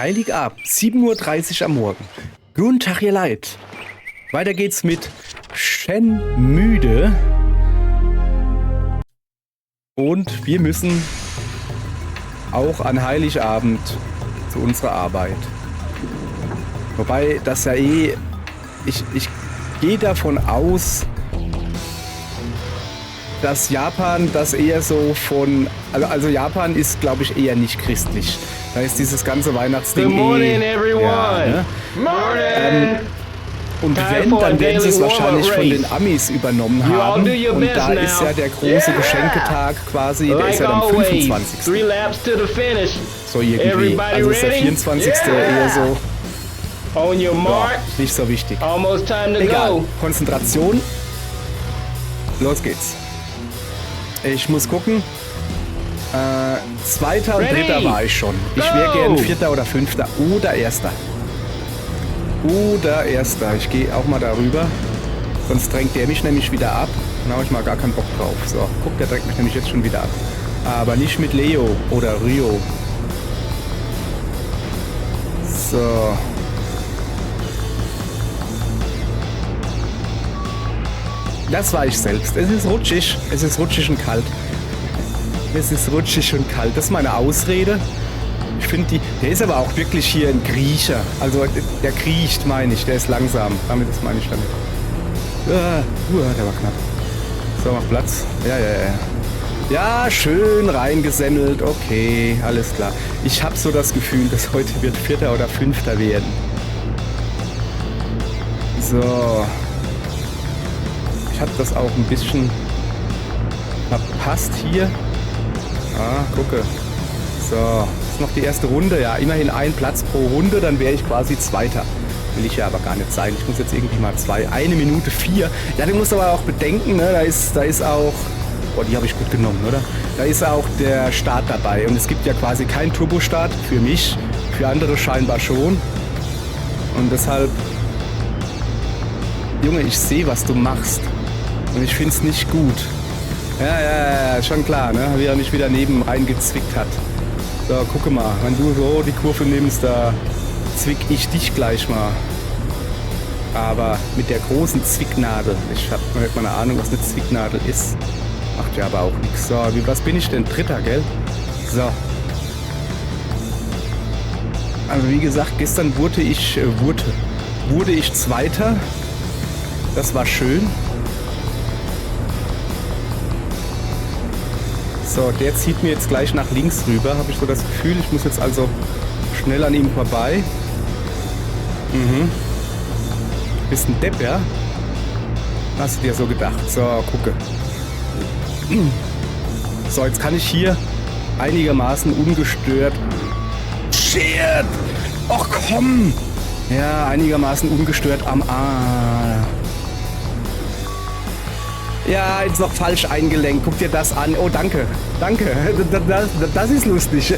Heiligabend, 7:30 Uhr am Morgen. Guten Tag, ihr Leid. Weiter geht's mit Shenmue. Und wir müssen auch an Heiligabend zu unserer Arbeit. Wobei das ja ich gehe davon aus, dass Japan das eher so von... Also Japan ist, glaube ich, eher nicht christlich. Da ist dieses ganze Weihnachtsding Good morning, everyone. Ja, ne? Morning. Und wenn, dann werden sie es wahrscheinlich von den Amis übernommen haben. Und da ist ja der große Geschenketag quasi, der ist ja am 25. Three laps to the finish. So irgendwie. Also ist der 24. eher so... On your mark. Ja, nicht so wichtig. Almost time to Egal. go. Konzentration. Los geht's. Ich muss gucken. Zweiter und dritter war ich schon. Ich wäre gern Vierter oder Fünfter oder Erster. Oder Erster. Ich gehe auch mal darüber. Sonst drängt der mich nämlich wieder ab. Dann habe ich mal gar keinen Bock drauf. So, guck, der drängt mich nämlich jetzt schon wieder ab. Aber nicht mit Leo oder Rio. So. Das war ich selbst. Es ist rutschig. Es ist rutschig und kalt. Es ist rutschig und kalt. Das ist meine Ausrede. Ich finde der ist aber auch wirklich hier ein Griecher. Also der kriecht, meine ich. Der ist langsam. Das meine ich damit. Der war knapp. So, mach Platz. Ja. Ja, schön reingesemmelt. Okay, alles klar. Ich habe so das Gefühl, dass heute wird Vierter oder Fünfter werden. So. Ich habe das auch ein bisschen verpasst hier. Ah, gucke. So, ist noch die erste Runde. Ja, immerhin ein Platz pro Runde, dann wäre ich quasi Zweiter. Will ich ja aber gar nicht sein. Ich muss jetzt irgendwie mal 1 Minute 4. Ja, du musst aber auch bedenken, ne? Da ist auch... Oh, die habe ich gut genommen, oder? Da ist auch der Start dabei. Und es gibt ja quasi keinen Turbostart für mich. Für andere scheinbar schon. Und deshalb... Junge, ich sehe, was du machst. Und ich finde es nicht gut. Ja, schon klar, ne? Wie er mich wieder neben reingezwickt hat. So, gucke mal, wenn du so die Kurve nimmst, da zwick ich dich gleich mal. Aber mit der großen Zwicknadel. Ich habe nicht mal eine Ahnung, was eine Zwicknadel ist. Macht ja aber auch nichts. So, was bin ich denn? Dritter, gell? So. Also wie gesagt, gestern wurde ich Zweiter. Das war schön. So, der zieht mir jetzt gleich nach links rüber, habe ich so das Gefühl. Ich muss jetzt also schnell an ihm vorbei. Bist ein Depp, ja? Hast du dir so gedacht? So, gucke. So, jetzt kann ich hier einigermaßen ungestört... Shit! Och, komm! Ja, einigermaßen ungestört am A. Ja, jetzt noch falsch eingelenkt. Guck dir das an. Oh, danke. Danke. Das ist lustig.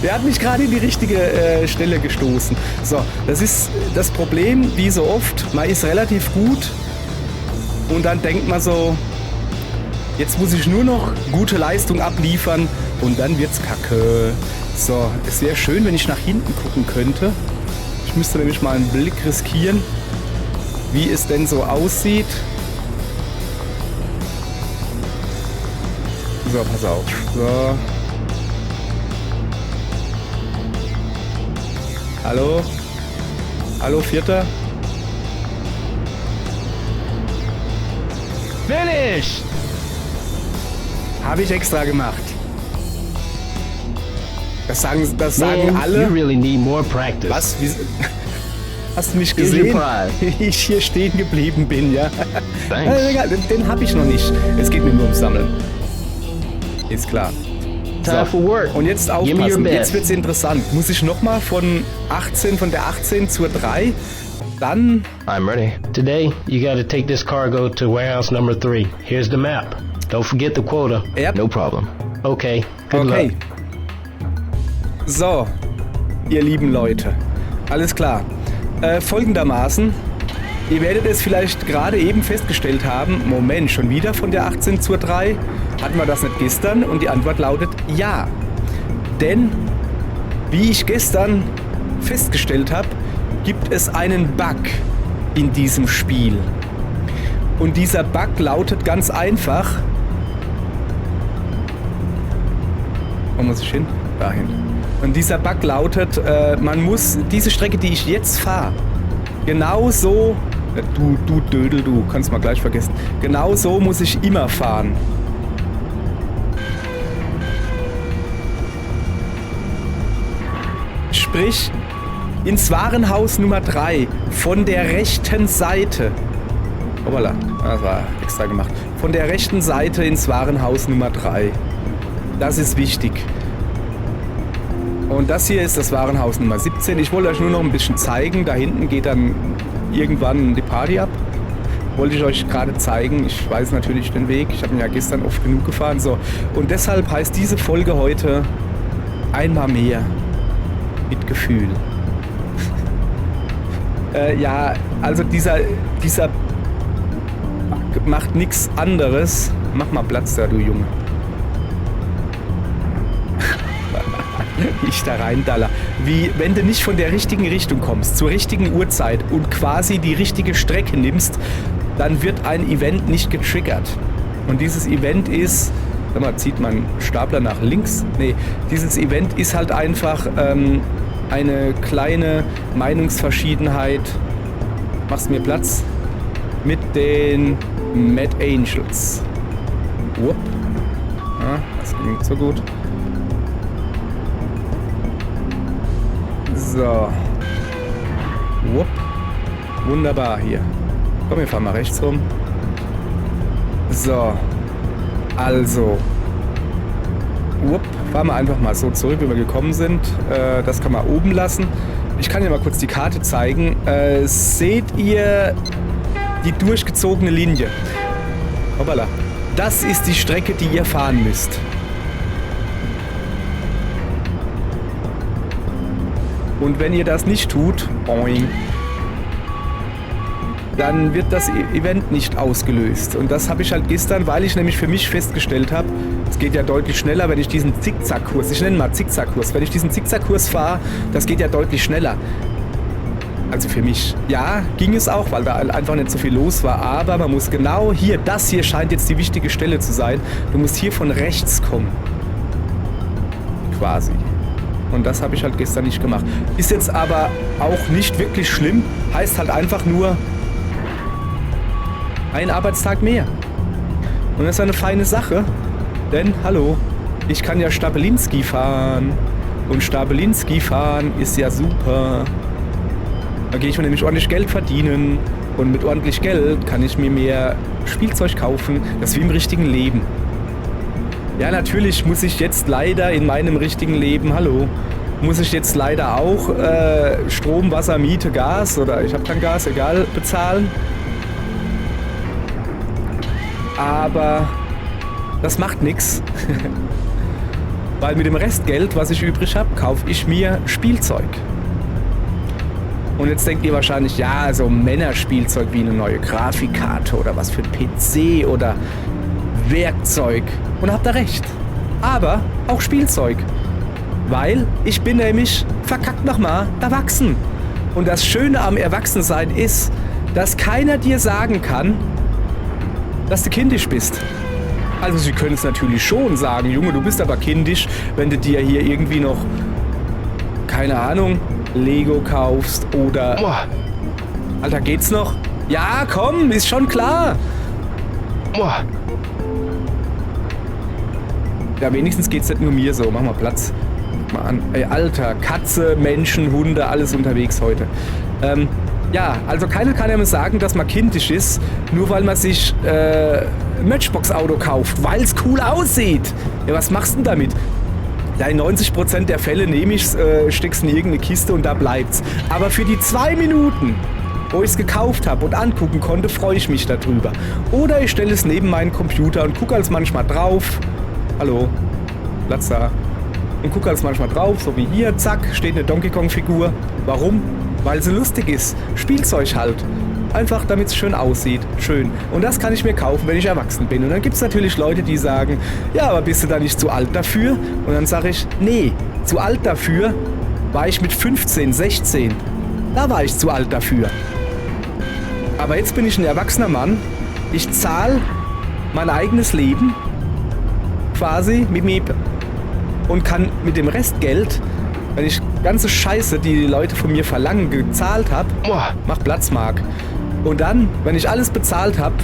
Der hat mich gerade in die richtige Stelle gestoßen. So, das ist das Problem, wie so oft. Man ist relativ gut und dann denkt man so, jetzt muss ich nur noch gute Leistung abliefern und dann wird's kacke. So, es wäre schön, wenn ich nach hinten gucken könnte. Ich müsste nämlich mal einen Blick riskieren, wie es denn so aussieht. So, pass auf. So. Hallo? Hallo, Vierter? Finish! Habe ich extra gemacht. Das sagen Man, alle. You really need more practice. Was? Hast du mich gesehen? Wie ich hier stehen geblieben bin, ja? Thanks. Den habe ich noch nicht. Es geht mir nur ums Sammeln. Ist klar. Time for work. Und jetzt Give me your aufpassen. best. Jetzt wird's interessant. Muss ich nochmal von der 18 zur 3? Dann... I'm ready. Today, you gotta take this cargo to warehouse number 3. Here's the map. Don't forget the quota. Yep. No problem. Okay. Good luck. So, ihr lieben Leute. Alles klar. Folgendermaßen. Ihr werdet es vielleicht gerade eben festgestellt haben, Moment, schon wieder von der 18 zur 3? Hatten wir das nicht gestern? Und die Antwort lautet ja. Denn, wie ich gestern festgestellt habe, gibt es einen Bug in diesem Spiel. Und dieser Bug lautet ganz einfach. Wo muss ich hin? Dahin. Und dieser Bug lautet, man muss diese Strecke, die ich jetzt fahre, genauso, du Dödel, du kannst mal gleich vergessen, genau so muss ich immer fahren. Sprich, ins Warenhaus Nummer 3 von der rechten Seite. Hoppala, das war extra gemacht. Von der rechten Seite ins Warenhaus Nummer 3. Das ist wichtig. Und das hier ist das Warenhaus Nummer 17. Ich wollte euch nur noch ein bisschen zeigen. Da hinten geht dann irgendwann die Party ab. Wollte ich euch gerade zeigen. Ich weiß natürlich den Weg. Ich habe ihn ja gestern oft genug gefahren. So. Und deshalb heißt diese Folge heute einmal mehr mit Gefühl. Ja, also dieser macht nichts anderes. Mach mal Platz da, du Junge. Ich da rein, Daller. Wie wenn du nicht von der richtigen Richtung kommst, zur richtigen Uhrzeit und quasi die richtige Strecke nimmst, dann wird ein Event nicht getriggert. Und dieses Event ist, sag mal, zieht man Stapler nach links? Nee, dieses Event ist halt einfach eine kleine Meinungsverschiedenheit. Machst mir Platz? Mit den Mad Angels. Wupp. Ja, das ging nicht so gut. So. Wupp. Wunderbar hier. Komm, wir fahren mal rechts rum. So. Also. Wupp. Fahren wir einfach mal so zurück, wie wir gekommen sind. Das kann man oben lassen. Ich kann dir mal kurz die Karte zeigen. Seht ihr die durchgezogene Linie? Hoppala. Das ist die Strecke, die ihr fahren müsst. Und wenn ihr das nicht tut, boing, dann wird das Event nicht ausgelöst. Und das habe ich halt gestern, weil ich nämlich für mich festgestellt habe, es geht ja deutlich schneller, wenn ich diesen Zickzackkurs, ich nenne mal Zickzackkurs, wenn ich diesen Zickzackkurs fahre, das geht ja deutlich schneller. Also für mich. Ja, ging es auch, weil da einfach nicht so viel los war. Aber man muss genau hier, das hier scheint jetzt die wichtige Stelle zu sein. Du musst hier von rechts kommen. Quasi. Und das habe ich halt gestern nicht gemacht. Ist jetzt aber auch nicht wirklich schlimm. Heißt halt einfach nur ein Arbeitstag mehr. Und das ist eine feine Sache. Denn, hallo, ich kann ja Stabelinski fahren. Und Stabelinski fahren ist ja super. Da gehe ich mir nämlich ordentlich Geld verdienen. Und mit ordentlich Geld kann ich mir mehr Spielzeug kaufen. Das ist wie im richtigen Leben. Ja, natürlich muss ich jetzt leider in meinem richtigen Leben, hallo, muss ich jetzt leider auch Strom, Wasser, Miete, Gas oder ich habe kein Gas, egal, bezahlen. Aber das macht nichts. Weil mit dem Restgeld, was ich übrig habe, kaufe ich mir Spielzeug. Und jetzt denkt ihr wahrscheinlich, ja, so Männerspielzeug wie eine neue Grafikkarte oder was für ein PC oder Werkzeug. Und habt ihr recht. Aber auch Spielzeug. Weil ich bin nämlich, verkackt nochmal, erwachsen. Und das Schöne am Erwachsensein ist, dass keiner dir sagen kann, dass du kindisch bist. Also sie können es natürlich schon sagen, Junge, du bist aber kindisch, wenn du dir hier irgendwie noch, keine Ahnung, Lego kaufst oder... Boah. Alter, geht's noch? Ja, komm, ist schon klar. Boah. Ja, wenigstens geht's nicht nur mir so. Mach mal Platz. Guck mal an. Ey, Alter, Katze, Menschen, Hunde, alles unterwegs heute. Ja, also keiner kann ja mir sagen, dass man kindisch ist, nur weil man sich ein Matchbox-Auto kauft, weil es cool aussieht. Ja, was machst du denn damit? Ja, in 90% der Fälle nehme ich's, steck's in irgendeine Kiste und da bleibt's. Aber für die 2 Minuten, wo ich es gekauft habe und angucken konnte, freue ich mich darüber. Oder ich stelle es neben meinen Computer und gucke als manchmal drauf. Hallo, Platz da. Und gucke als manchmal drauf, so wie hier, zack, steht eine Donkey Kong-Figur. Warum? Weil sie lustig ist. Spielzeug halt. Einfach, damit es schön aussieht. Schön. Und das kann ich mir kaufen, wenn ich erwachsen bin. Und dann gibt es natürlich Leute, die sagen, ja, aber bist du da nicht zu alt dafür? Und dann sage ich, nee, zu alt dafür war ich mit 15, 16. Da war ich zu alt dafür. Aber jetzt bin ich ein erwachsener Mann. Ich zahle mein eigenes Leben quasi mit mir und kann mit dem Restgeld, wenn ich ganze Scheiße, die die Leute von mir verlangen, gezahlt habe, mach Platz, Marc. Und dann, wenn ich alles bezahlt habe,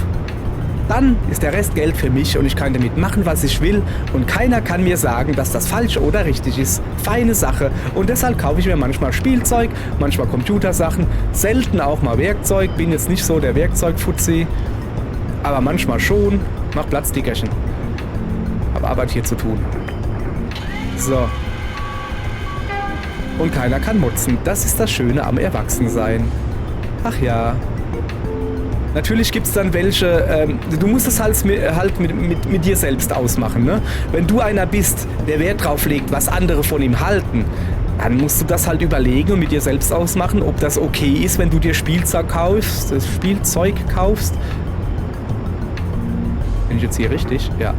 dann ist der Rest Geld für mich und ich kann damit machen, was ich will und keiner kann mir sagen, dass das falsch oder richtig ist. Feine Sache. Und deshalb kaufe ich mir manchmal Spielzeug, manchmal Computersachen, selten auch mal Werkzeug. Bin jetzt nicht so der Werkzeugfuzzi, aber manchmal schon. Mach Platz, Dickerchen. Hab Arbeit hier zu tun. So. Und keiner kann motzen. Das ist das Schöne am Erwachsensein. Ach ja. Natürlich gibt es dann welche, du musst es halt mit dir selbst ausmachen. Ne? Wenn du einer bist, der Wert drauf legt, was andere von ihm halten, dann musst du das halt überlegen und mit dir selbst ausmachen, ob das okay ist, wenn du dir Spielzeug kaufst. Bin ich jetzt hier richtig? Ja.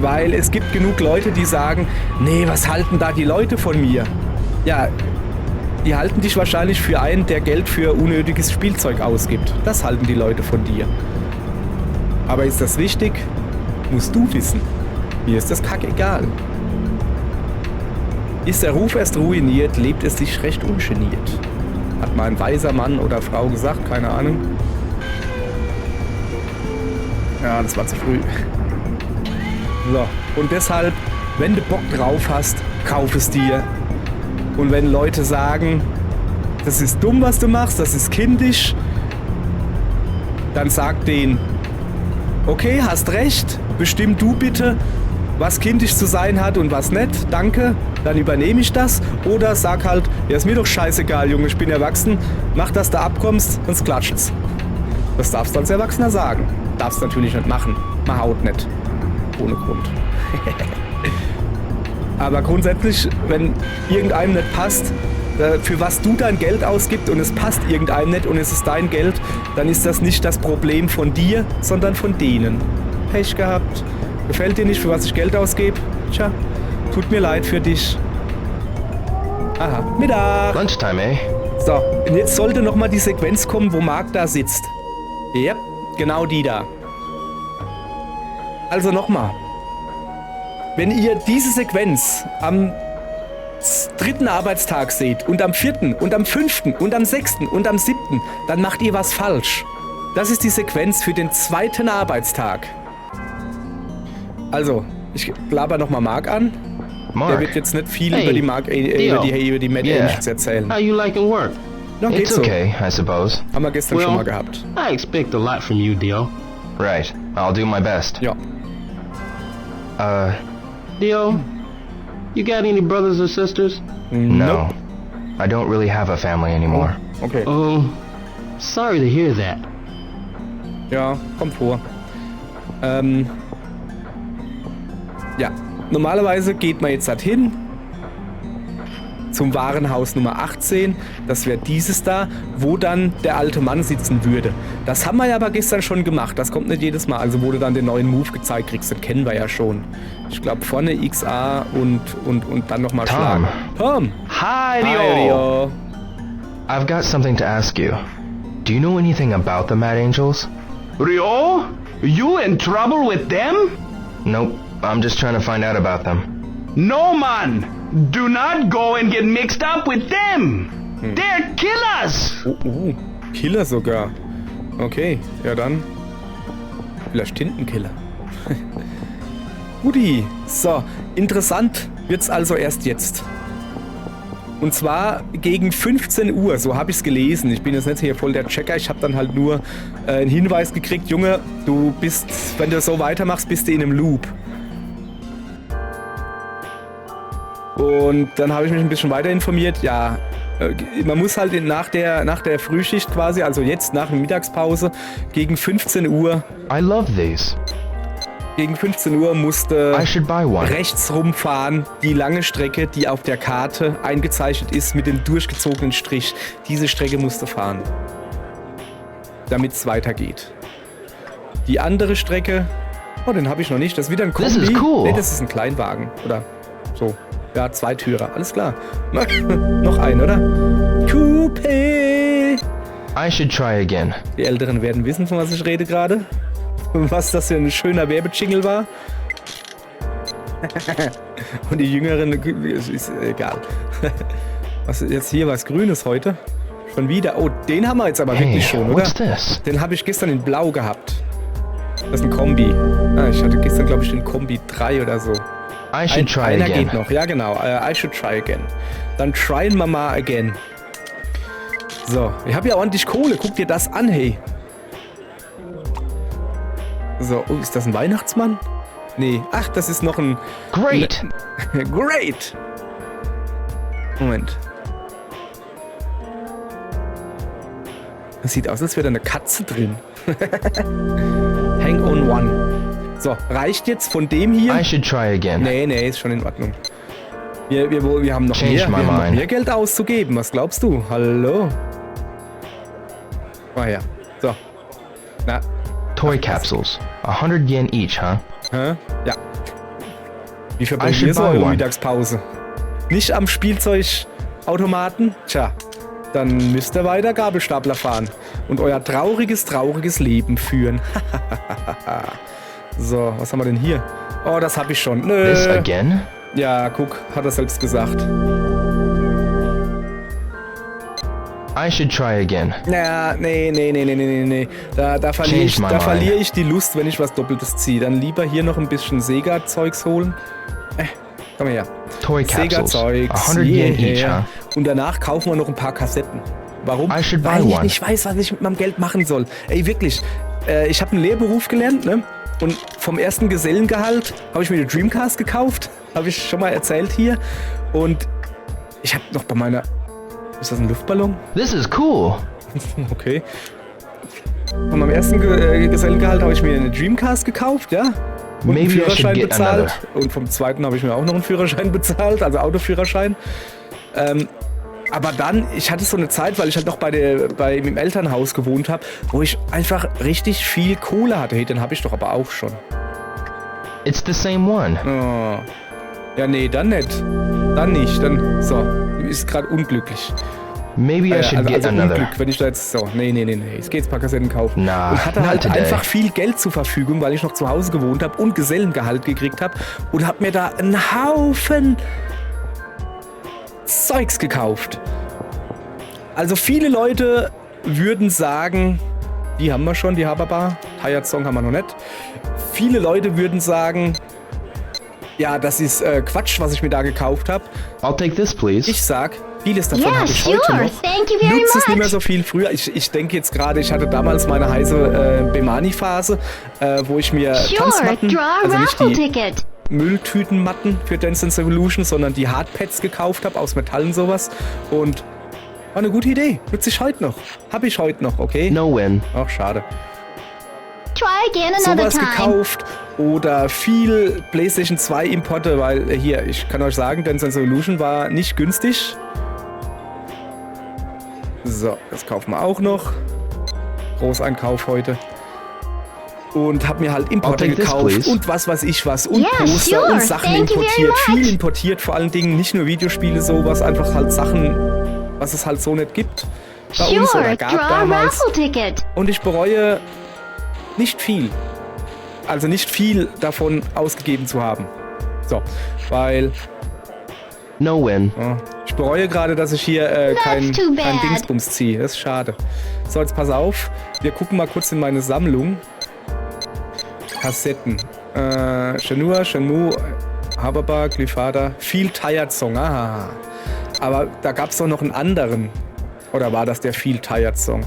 Weil es gibt genug Leute, die sagen, nee, was halten da die Leute von mir? Ja, die halten dich wahrscheinlich für einen, der Geld für unnötiges Spielzeug ausgibt. Das halten die Leute von dir. Aber ist das wichtig? Musst du wissen. Mir ist das kackegal. Ist der Ruf erst ruiniert, lebt es sich recht ungeniert. Hat mal ein weiser Mann oder Frau gesagt, keine Ahnung. Ja, das war zu früh. So, und deshalb, wenn du Bock drauf hast, kauf es dir. Und wenn Leute sagen, das ist dumm, was du machst, das ist kindisch, dann sag denen, okay, hast recht, bestimm du bitte, was kindisch zu sein hat und was nicht, danke, dann übernehme ich das. Oder sag halt, ja, ist mir doch scheißegal, Junge, ich bin erwachsen, mach, dass du abkommst, sonst klatscht's. Das darfst du als Erwachsener sagen. Darfst natürlich nicht machen, man haut nicht. Ohne Grund. Aber grundsätzlich, wenn irgendeinem nicht passt, für was du dein Geld ausgibst und es passt irgendeinem nicht und es ist dein Geld, dann ist das nicht das Problem von dir, sondern von denen. Pech gehabt. Gefällt dir nicht, für was ich Geld ausgebe? Tja, tut mir leid für dich. Aha, Mittag. Lunchtime, eh? So, und jetzt sollte nochmal die Sequenz kommen, wo Marc da sitzt. Yep, genau die da. Also nochmal. Wenn ihr diese Sequenz am 3. Arbeitstag seht und am 4. und am 5. und am 6. und am 7., dann macht ihr was falsch. Das ist die Sequenz für den 2. Arbeitstag. Also, ich laber nochmal Marc an. Mark. Der wird jetzt nicht viel Hey, über die Mad Angels erzählen. How you liking work? No, geht It's so. okay, I suppose. Haben wir gestern schon mal gehabt. I expect a lot from you, Dio. Right, I'll do my best. Ja. Dio, you got any brothers or sisters? No. I don't really have a family anymore. Okay. Oh, sorry to hear that. Ja, kommt vor. Ja, normalerweise geht man jetzt halt hin zum Warenhaus Nummer 18. Das wäre dieses da, wo dann der alte Mann sitzen würde. Das haben wir ja aber gestern schon gemacht. Das kommt nicht jedes Mal. Also wo du dann den neuen Move gezeigt kriegst, den kennen wir ja schon. Ich glaube vorne XA und dann nochmal schlagen. Tom! Hi, Dio. Hi, Dio. I've got something to ask you. Do you know anything about the Mad Angels? Rio? You in trouble with them? Nope, I'm just trying to find out about them. No, man. Do not go and get mixed up with them. They're killers. Killer sogar. Okay, ja dann. Vielleicht Tintenkiller. Guti. So, interessant wird's also erst jetzt. Und zwar gegen 15 Uhr, so habe ich es gelesen. Ich bin jetzt nicht hier voll der Checker. Ich habe dann halt nur einen Hinweis gekriegt, Junge, du bist, wenn du so weitermachst, bist du in einem Loop. Und dann habe ich mich ein bisschen weiter informiert. Ja, man muss halt nach der Frühschicht quasi, also jetzt nach der Mittagspause, gegen 15 Uhr. I love these. Gegen 15 Uhr musste I should buy one. rechts rumfahren, die lange Strecke, die auf der Karte eingezeichnet ist mit dem durchgezogenen Strich. Diese Strecke musste fahren, damit es weitergeht. Die andere Strecke Oh, den habe ich noch nicht. Das ist wieder ein Kombi. This is cool. Nee, das ist ein Kleinwagen. Oder so. Ja, Zweitürer. Alles klar. Noch ein, oder? Coupé. I should try again. Die Älteren werden wissen, von was ich rede gerade. Was das für ein schöner Werbejingle war. Und die Jüngeren, ist egal. Was ist jetzt hier was Grünes heute? Schon wieder. Oh, den haben wir jetzt aber Hey, wirklich schon, oder? what's this? Den habe ich gestern in Blau gehabt. Das ist ein Kombi. Ah, ich hatte gestern, glaube ich, den Kombi 3 oder so. I should try Einer again. geht noch. Ja, genau. I should try again. Dann tryen wir mal again. So, ich habe ja ordentlich Kohle. Guck dir das an, hey. So, oh, ist das ein Weihnachtsmann? Nee. Ach, das ist noch ein... Great. Great! Moment. Das sieht aus, als wäre da eine Katze drin. Hang on one. So, reicht jetzt von dem hier? I should try again. Nee, ist schon in Ordnung. Wir haben noch Change mehr, my wir haben noch mind. mehr Geld auszugeben. Was glaubst du? Hallo? Ah ja. So. Na, Toy capsules. 100 yen each, huh? hä? Ja. Wie verbringt I should ihr so buy eure one. Mittagspause? Nicht am Spielzeugautomaten? Tja, dann müsst ihr weiter Gabelstapler fahren und euer trauriges Leben führen. So, was haben wir denn hier? Oh, das habe ich schon. Nö. This again? Ja, guck, hat er selbst gesagt. I should try again. Ja, nee. Da Change my mind. verliere ich die Lust, wenn ich was Doppeltes ziehe. Dann lieber hier noch ein bisschen Sega-Zeugs holen. Komm her. Toy capsules. Sega-Zeugs. 100 yen each, Yeah. huh? Und danach kaufen wir noch ein paar Kassetten. Warum? I should buy Weil ich one. nicht weiß, was ich mit meinem Geld machen soll. Ey, wirklich. Ich habe einen Lehrberuf gelernt, ne? Und vom ersten Gesellengehalt habe ich mir eine Dreamcast gekauft. Habe ich schon mal erzählt hier. Und ich habe noch bei meiner... Ist das ein Luftballon? This is cool. Okay. Von meinem ersten Gesellengehalt habe ich mir eine Dreamcast gekauft, ja? Und einen Maybe I should Führerschein get bezahlt. Und vom zweiten habe ich mir auch noch einen Führerschein bezahlt, also Autoführerschein. Aber dann, ich hatte so eine Zeit, weil ich halt noch im Elternhaus gewohnt habe, wo ich einfach richtig viel Kohle hatte. Hey, den habe ich doch aber auch schon. It's the same one. Oh. Ja, nee, dann nicht. Dann nicht. Dann, so. Ist gerade unglücklich. Maybe I should get another. Unglück, wenn ich da jetzt so, nee, ich gehe jetzt ein paar Kassetten kaufen. Nah, und hatte not halt today. einfach viel Geld zur Verfügung, weil ich noch zu Hause gewohnt habe und Gesellengehalt gekriegt habe und habe mir da einen Haufen Zeugs gekauft. Also viele Leute würden sagen, die haben wir schon, die Haberbar, Tired Song haben wir noch nicht. Viele Leute würden sagen, ja, das ist Quatsch, was ich mir da gekauft habe. I'll take this, please. Ich sag, vieles davon Yeah, habe ich sure. heute noch. Thank you very Nutze es nicht mehr much. so viel früher. Ich denke jetzt gerade, ich hatte damals meine heiße Bemani-Phase, wo ich mir Sure, Tanzmatten, draw a also nicht raffle die ticket. Mülltütenmatten für Dance Dance Revolution, sondern die Hardpads gekauft habe, aus Metall und sowas. Und war eine gute Idee. Nutze ich heute noch. Habe ich heute noch, okay? No win. Ach, schade. Try again another Sowas time. gekauft oder viel PlayStation 2 Importe, weil hier, ich kann euch sagen, Dance Dance Revolution war nicht günstig. So, das kaufen wir auch noch. Großeinkauf heute. Und hab mir halt Importe I'll take this, gekauft please. und was weiß ich was und Yeah, Poster sure. und Sachen Thank you very importiert. much. Viel importiert, vor allen Dingen nicht nur Videospiele, sowas, einfach halt Sachen, was es halt so nicht gibt. Bei uns oder Sure, gab draw a damals. raffle ticket. Und ich bereue nicht viel. Also nicht viel davon ausgegeben zu haben. So, weil No win. ich bereue gerade, dass ich hier kein too bad. Dingsbums ziehe. Das ist schade. So, jetzt pass auf. Wir gucken mal kurz in meine Sammlung. Kassetten. Shenmue, Haberbar, Glyphada. Viel Tired Song. Aha. Aber da gab es doch noch einen anderen. Oder war das der Viel Tired Song?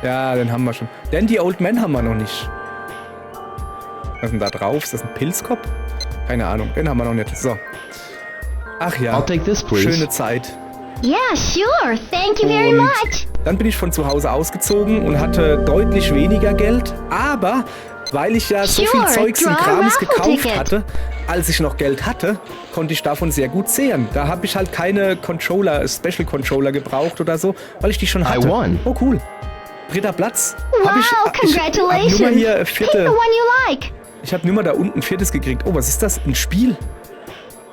Ja, den haben wir schon. Denn die Old Man haben wir noch nicht. Was ist denn da drauf? Ist das ein Pilzkopf? Keine Ahnung, den haben wir noch nicht. So. Ach ja, I'll take this, please. schöne Zeit. Yeah, sure. Thank you very Und much. dann bin ich von zu Hause ausgezogen und hatte deutlich weniger Geld. Aber weil ich ja so viel Sure, Zeugs und draw a Krams raffle gekauft ticket. hatte, als ich noch Geld hatte, konnte ich davon sehr gut zehren. Da habe ich halt keine Controller, Special Controller gebraucht oder so, weil ich die schon hatte. won. Oh cool. 3. Platz. Wow, Hab Nummer congratulations. hier, Pick the 4. one you like. Ich habe nur mal da unten ein 4. gekriegt. Oh, was ist das? Ein Spiel?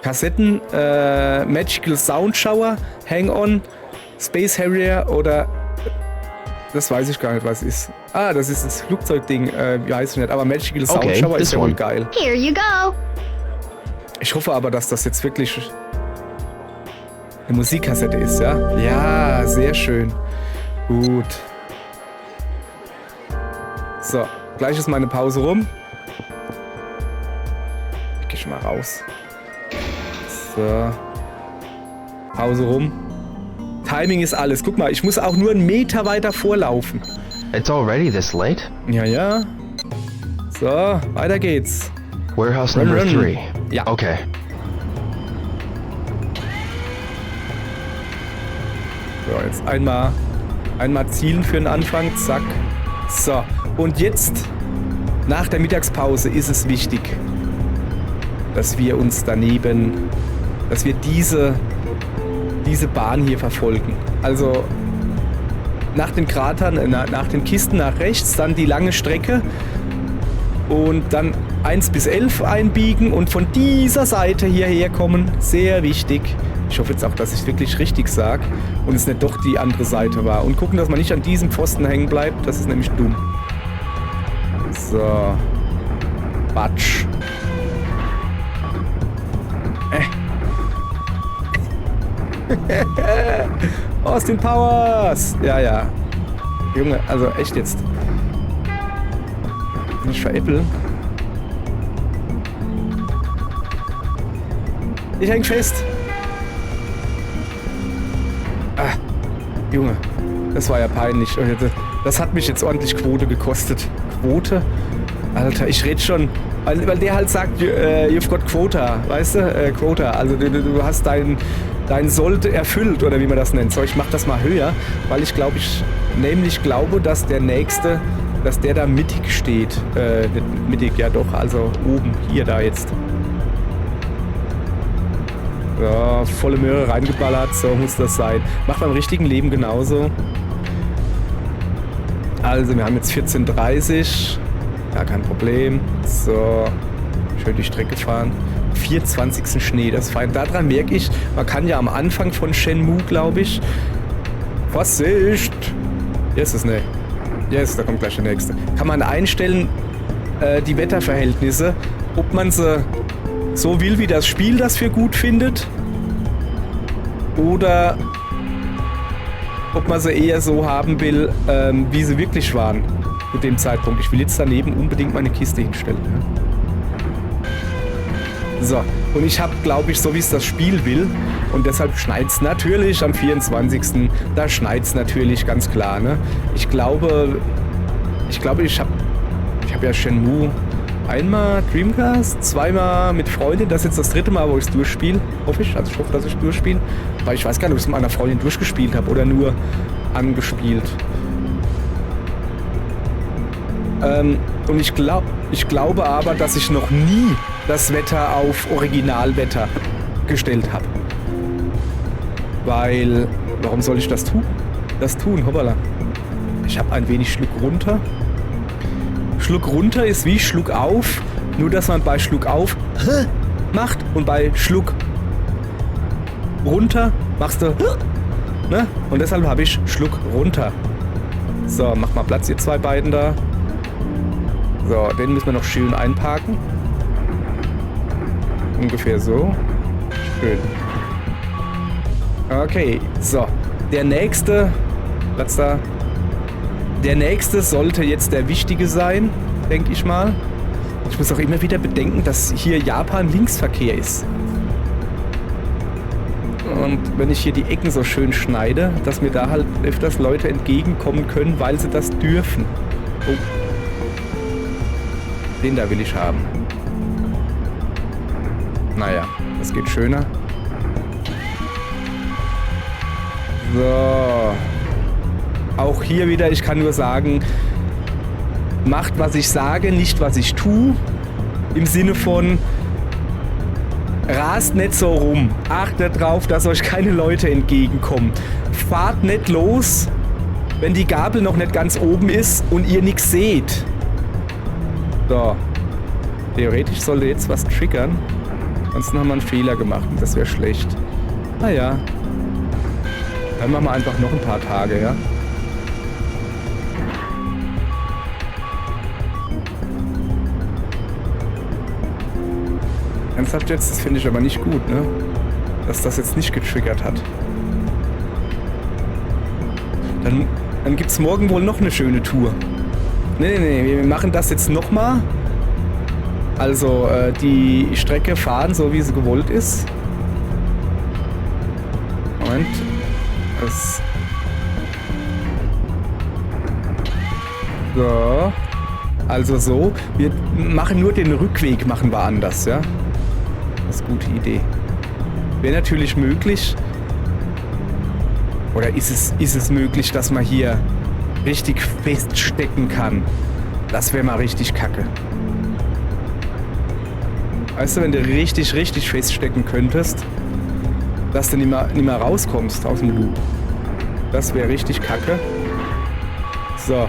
Kassetten, Magical Sound Shower, Hang-On, Space Harrier oder... Das weiß ich gar nicht, was ist. Ah, das ist das Flugzeugding. Wie heißt es nicht? Aber Magical Sound Okay, Shower ist this ja wohl one. geil. Here you go. Ich hoffe aber, dass das jetzt wirklich eine Musikkassette ist, ja? Ja, sehr schön. Gut. So, gleich ist meine Pause rum. Ich geh schon mal raus. So. Pause rum. Timing ist alles. Guck mal, ich muss auch nur 1 Meter weiter vorlaufen. It's already this late? Ja, ja. So, weiter geht's. Warehouse Run, number run. 3. Ja. Okay. So, jetzt einmal zielen für den Anfang. Zack. So, und jetzt, nach der Mittagspause, ist es wichtig, dass wir uns daneben, dass wir diese Bahn hier verfolgen. Also nach den Kratern, nach den Kisten nach rechts, dann die lange Strecke und dann 1 bis 11 einbiegen und von dieser Seite hierher kommen. Sehr wichtig. Ich hoffe jetzt auch, dass ich es wirklich richtig sage und es nicht doch die andere Seite war. Und gucken, dass man nicht an diesem Pfosten hängen bleibt. Das ist nämlich dumm. So. Batsch. Austin Powers! Ja, ja. Junge, also echt jetzt. Nicht veräppeln. Ich häng fest. Ah, Junge, das war ja peinlich. Das hat mich jetzt ordentlich Quote gekostet. Quote? Alter, ich red schon. Weil der halt sagt, you've got quota, weißt du? Quota. Also du hast dein Sollte erfüllt, oder wie man das nennt. So, ich mach das mal höher, weil ich glaube, dass der Nächste, dass der da mittig steht. Nicht mittig, ja doch, also oben, hier da jetzt. Ja, volle Möhre reingeballert, so muss das sein. Macht beim richtigen Leben genauso. Also, wir haben jetzt 14:30. Gar kein Problem. So, schön die Strecke fahren. 24. Schnee, das ist fein. Daran merke ich, man kann ja am Anfang von Shenmue, glaube ich, Vorsicht! Yes, ist ne. Yes, da kommt gleich der nächste. Kann man einstellen, die Wetterverhältnisse, ob man sie so will, wie das Spiel das für gut findet, oder ob man sie eher so haben will, wie sie wirklich waren zu dem Zeitpunkt. Ich will jetzt daneben unbedingt meine Kiste hinstellen. Ja? So, und ich habe, glaube ich, so wie es das Spiel will, und deshalb schneit es natürlich am 24. Da schneit es natürlich, ganz klar. Ne? Ich glaube, ich habe ja Shenmue einmal Dreamcast, zweimal mit Freundin, das ist jetzt das 3. Mal, wo ich es durchspiele. Hoffe ich, also ich hoffe, dass ich durchspiele. Weil ich weiß gar nicht, ob ich es mit meiner Freundin durchgespielt habe oder nur angespielt. Und ich glaube aber, dass ich noch nie das Wetter auf Originalwetter gestellt habe. Weil, warum soll ich das tun? Hoppala. Ich habe ein wenig Schluck runter. Schluck runter ist wie Schluck auf, nur dass man bei Schluck auf macht und bei Schluck runter machst du ne? Und deshalb habe ich Schluck runter. So, mach mal Platz, ihr zwei beiden da. So, den müssen wir noch schön einparken. Ungefähr so. Schön. Okay, so. Der nächste, Platz da. Der nächste sollte jetzt der wichtige sein, denke ich mal. Ich muss auch immer wieder bedenken, dass hier Japan Linksverkehr ist. Und wenn ich hier die Ecken so schön schneide, dass mir da halt öfters Leute entgegenkommen können, weil sie das dürfen. Oh. Den da will ich haben. Naja, das geht schöner. So. Auch hier wieder, ich kann nur sagen, macht, was ich sage, nicht, was ich tue. Im Sinne von, rast nicht so rum. Achtet drauf, dass euch keine Leute entgegenkommen. Fahrt nicht los, wenn die Gabel noch nicht ganz oben ist und ihr nichts seht. So. Theoretisch sollte jetzt was triggern. Ansonsten haben wir einen Fehler gemacht und das wäre schlecht. Naja. Dann machen wir einfach noch ein paar Tage, ja. Ernsthaft jetzt, das finde ich aber nicht gut, ne? Dass das jetzt nicht getriggert hat. Dann gibt es morgen wohl noch eine schöne Tour. Nee, wir machen das jetzt nochmal. Also die Strecke fahren, so wie sie gewollt ist. Moment. So. Also so. Wir machen nur den Rückweg, machen wir anders, ja? Das ist eine gute Idee. Wäre natürlich möglich. Oder ist es möglich, dass man hier richtig feststecken kann? Das wäre mal richtig kacke. Weißt du, wenn du richtig feststecken könntest, dass du nicht mehr rauskommst aus dem Loop. Das wäre richtig kacke. So,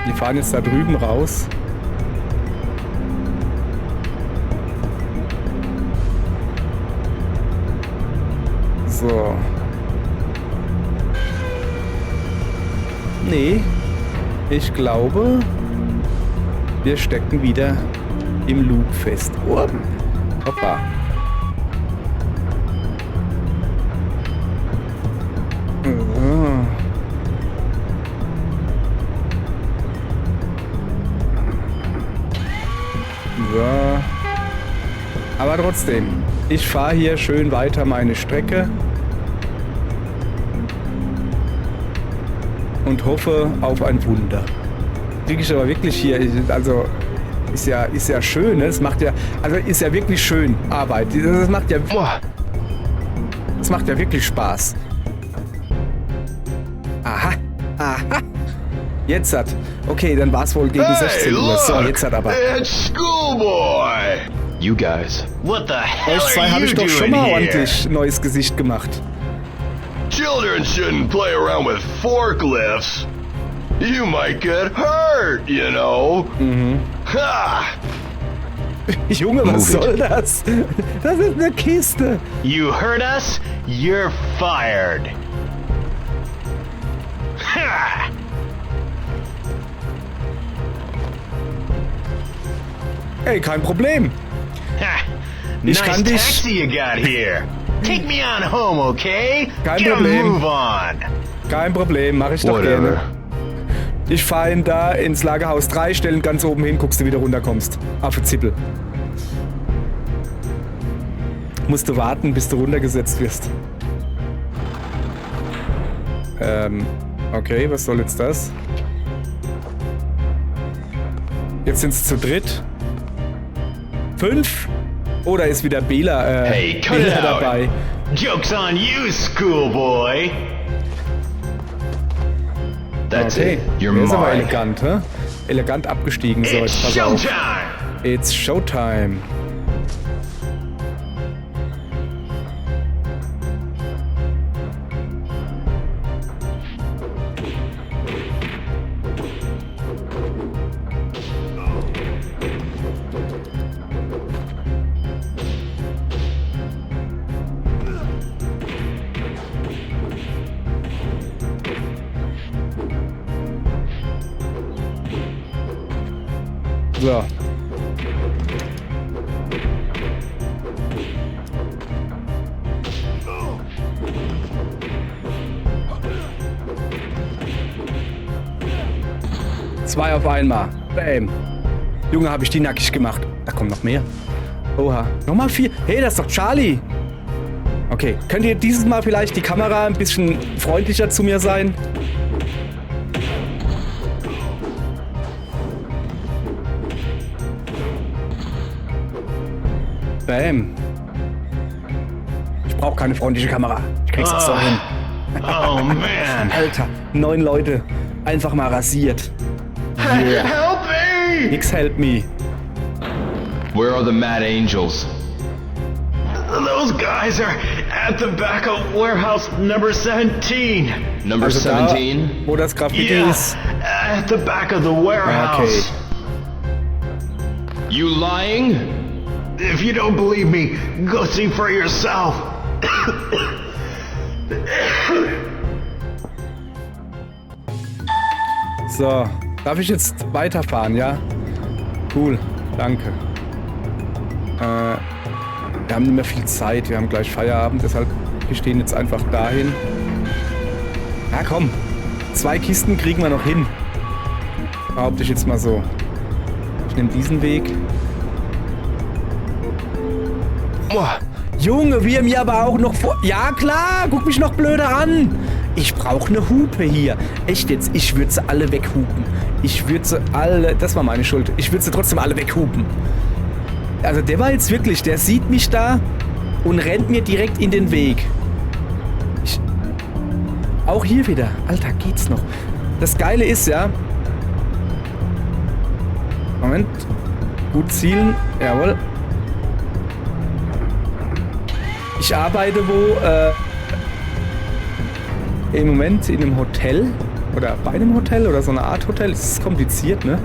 die fahren jetzt da drüben raus. So. Nee, ich glaube, wir stecken wieder im Loop fest. Oh. Hoppa. So. Aber trotzdem, ich fahre hier schön weiter meine Strecke und hoffe auf ein Wunder. Kriege ich aber wirklich hier, also ist ja schön, ne? Es macht ja, also ist ja wirklich schön Arbeit. Das macht ja wirklich Spaß. Aha. Jetzt hat. Okay, dann war es wohl gegen 16 Uhr. So, jetzt hat aber. It's Schoolboy! You guys. What the hell Euch zwei are habe you ich doch schon doing mal here? ordentlich neues Gesicht gemacht. Children shouldn't play around with forklifts. You might get hurt, you know. Ha! Junge, was Move it. soll das? Das ist eine Kiste. You heard us? You're fired. Ha! Ey, kein Problem. Ha! Ich Nice kann dich- taxi you got here. Take me on home, okay? Kein Get a Problem. move on. Kein Problem, mache ich doch Whatever. gerne. Ich fahre ihn da ins Lagerhaus 3, stellen ganz oben hin, guckst du wieder runterkommst. Affe Zippel. Musst du warten, bis du runtergesetzt wirst. Okay, was soll jetzt das? Jetzt sind es zu dritt. 5? Oder ist wieder Bela, Hey, cut it Bela out. dabei? Joke's on you, schoolboy. That's Okay, it. You're der ist aber mine. elegant, hä? Elegant abgestiegen. So, It's jetzt pass auf. showtime. It's Showtime. So. Zwei auf einmal. Bam. Junge, habe ich die nackig gemacht. Da kommt noch mehr. Oha. Nochmal 4. Hey, das ist doch Charlie. Okay. Könnt ihr dieses Mal vielleicht die Kamera ein bisschen freundlicher zu mir sein? Bam. Ich brauche keine freundliche Kamera. Ich krieg's auch so hin. Oh man. Alter, 9 Leute. Einfach mal rasiert. Yeah. Help me! Nix help me. Where are the Mad Angels? Those guys are at the back of warehouse number 17. Number Also da, 17? wo das Graffiti Yeah, ist. at the back of the warehouse. You lying? If you don't believe me, go see for yourself. So, darf ich jetzt weiterfahren, ja? Cool, danke. Wir haben nicht mehr viel Zeit, wir haben gleich Feierabend, deshalb wir stehen jetzt einfach dahin. Ja komm, 2 Kisten kriegen wir noch hin. Behaupte ich jetzt mal so. Ich nehme diesen Weg. Boah, Junge, wie er mir aber auch noch vor... Ja klar, guck mich noch blöder an. Ich brauche eine Hupe hier. Echt jetzt, ich würde sie alle weghupen. Ich würde sie alle... Das war meine Schuld. Ich würde sie trotzdem alle weghupen. Also der war jetzt wirklich... Der sieht mich da und rennt mir direkt in den Weg. Auch hier wieder. Alter, geht's noch. Das Geile ist ja... Moment. Gut zielen. Jawohl. Ich arbeite im Moment in einem Hotel oder bei einem Hotel oder so eine Art Hotel. Das ist kompliziert, ne?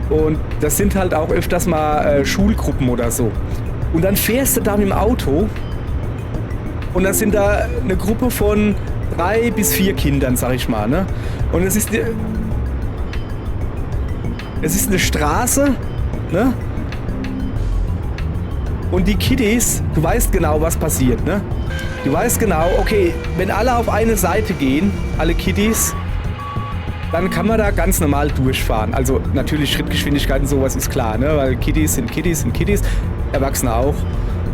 Und das sind halt auch öfters mal Schulgruppen oder so. Und dann fährst du da mit dem Auto und dann sind da eine Gruppe von 3 bis 4 Kindern, sag ich mal, ne? Und es ist eine Straße, ne? Und die Kiddies, du weißt genau, was passiert, ne? Du weißt genau, okay, wenn alle auf eine Seite gehen, alle Kiddies, dann kann man da ganz normal durchfahren. Also natürlich Schrittgeschwindigkeiten, sowas ist klar, ne? Weil Kiddies sind Kiddies sind Kiddies, Erwachsene auch.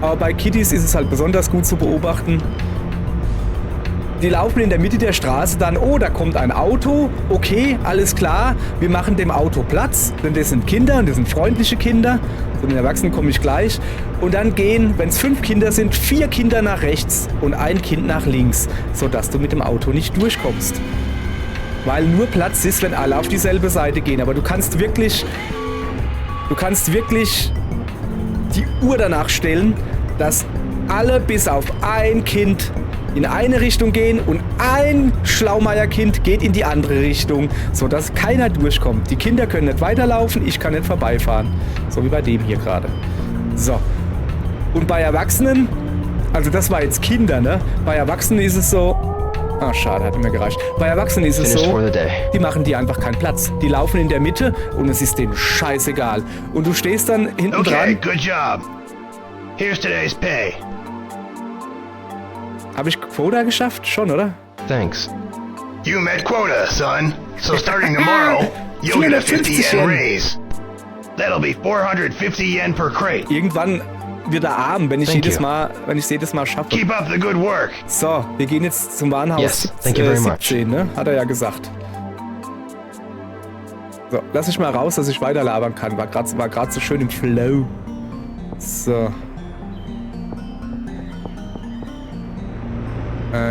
Aber bei Kiddies ist es halt besonders gut zu beobachten. Die laufen in der Mitte der Straße dann, oh, da kommt ein Auto, okay, alles klar, wir machen dem Auto Platz, denn das sind Kinder und das sind freundliche Kinder, zu den Erwachsenen komme ich gleich. Und dann gehen, wenn es 5 Kinder sind, 4 Kinder nach rechts und ein Kind nach links, sodass du mit dem Auto nicht durchkommst. Weil nur Platz ist, wenn alle auf dieselbe Seite gehen, aber du kannst wirklich die Uhr danach stellen, dass alle bis auf ein Kind in eine Richtung gehen und ein Schlaumeier-Kind geht in die andere Richtung, sodass keiner durchkommt. Die Kinder können nicht weiterlaufen, ich kann nicht vorbeifahren. So wie bei dem hier gerade. So. Und bei Erwachsenen, also das war jetzt Kinder, ne? Bei Erwachsenen ist es so... Ah, schade, hat mir gereicht. Bei Erwachsenen ist es so, die machen dir einfach keinen Platz. Die laufen in der Mitte und es ist denen scheißegal. Und du stehst dann hinten Okay, dran. good job. Here's today's pay. Habe ich Quota geschafft? Schon, oder? Thanks. You met quota, son. So starting tomorrow, you'll get a 50 yen raise. That'll be 450 yen per crate. Irgendwann wird er arm, wenn ich Thank jedes you. Mal, schaffe. Keep up the good work. So, wir gehen jetzt zum Warenhaus Yes, thank you very much. 17, ne? Hat er ja gesagt. So, lass ich mal raus, dass ich weiter labern kann. War grad so schön im Flow. So.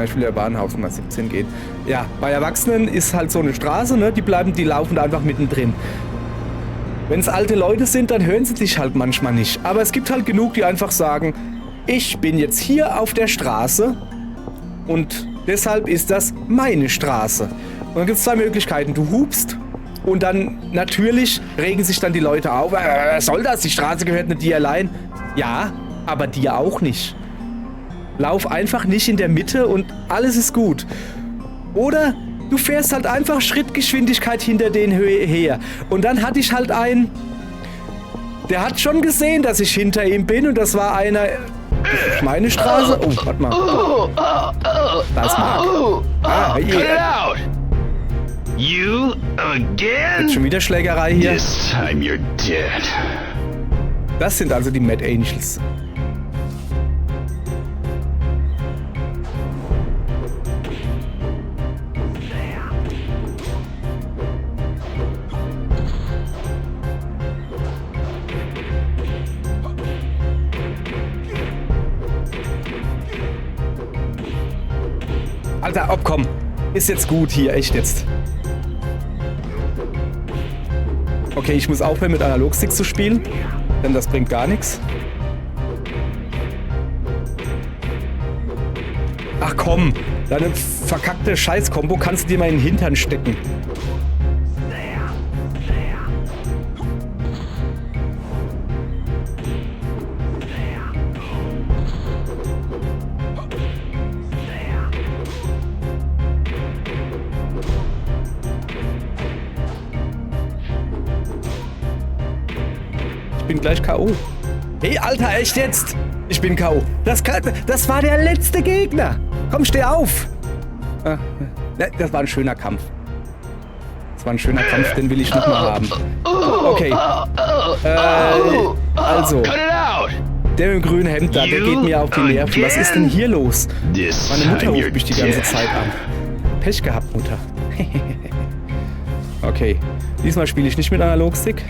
Ich will ja Bahnhof Nummer 17 gehen. Ja, bei Erwachsenen ist halt so eine Straße, ne? Die laufen da einfach mittendrin. Wenn es alte Leute sind, dann hören sie dich halt manchmal nicht. Aber es gibt halt genug, die einfach sagen, ich bin jetzt hier auf der Straße und deshalb ist das meine Straße. Und dann gibt es 2 Möglichkeiten. Du hupst und dann natürlich regen sich dann die Leute auf. Was soll das? Die Straße gehört nicht dir allein. Ja, aber dir auch nicht. Lauf einfach nicht in der Mitte und alles ist gut. Oder du fährst halt einfach Schrittgeschwindigkeit hinter denen her. Und dann hatte ich halt einen, der hat schon gesehen, dass ich hinter ihm bin und das war einer... Meine Straße? Oh, warte mal. Da ist Mark. Ah, Cut it hier. out. You again? Jetzt schon wieder Schlägerei hier. This time you're dead. Das sind also die Mad Angels. Alter, komm. Ist jetzt gut hier, echt jetzt. Okay, ich muss aufhören mit Analogsticks zu spielen, denn das bringt gar nichts. Ach komm, deine verkackte Scheiß-Kombo kannst du dir mal in den Hintern stecken. bin gleich K.O. Hey, Alter, echt jetzt? Ich bin K.O. Das war der letzte Gegner. Komm, steh auf. Das war ein schöner Kampf. Das war ein schöner Kampf, den will ich noch mal haben. Okay. Also. Cut it out! Der im grünen Hemd da, der geht mir auf die Nerven. Was ist denn hier los? This Meine Mutter time ruft you're mich die ganze dead. Zeit an. Pech gehabt, Mutter. Okay. Diesmal spiele ich nicht mit Analogstick.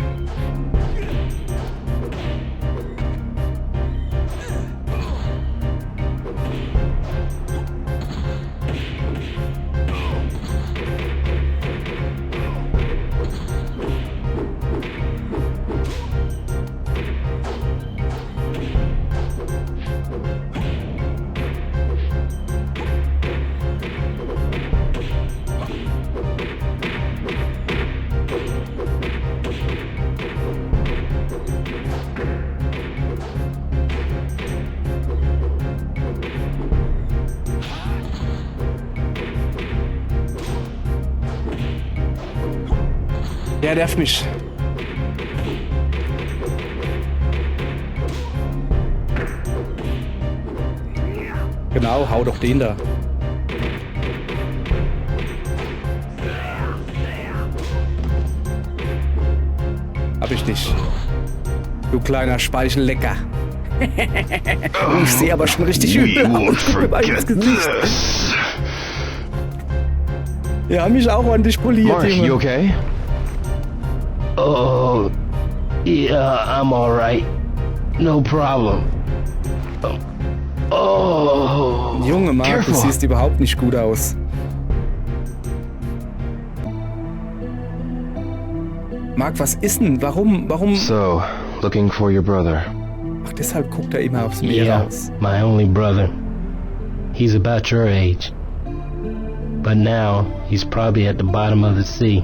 Der nervt mich. Genau, hau doch den da. Hab ich nicht. Du kleiner Speichellecker. Ich sehe aber schon richtig We übel won't aus. Guck mir mal ins forget Gesicht. this. Wir haben mich auch ordentlich poliert, Mark, you Junge. okay? Oh, yeah, I'm alright. No problem. Oh. Junge, Marc, du Careful. siehst überhaupt nicht gut aus. Marc, was ist denn? Warum? So, looking for your brother. Ach, deshalb guckt er immer aufs Meer Yeah, raus. my only brother. He's about your age. But now, he's probably at the bottom of the sea.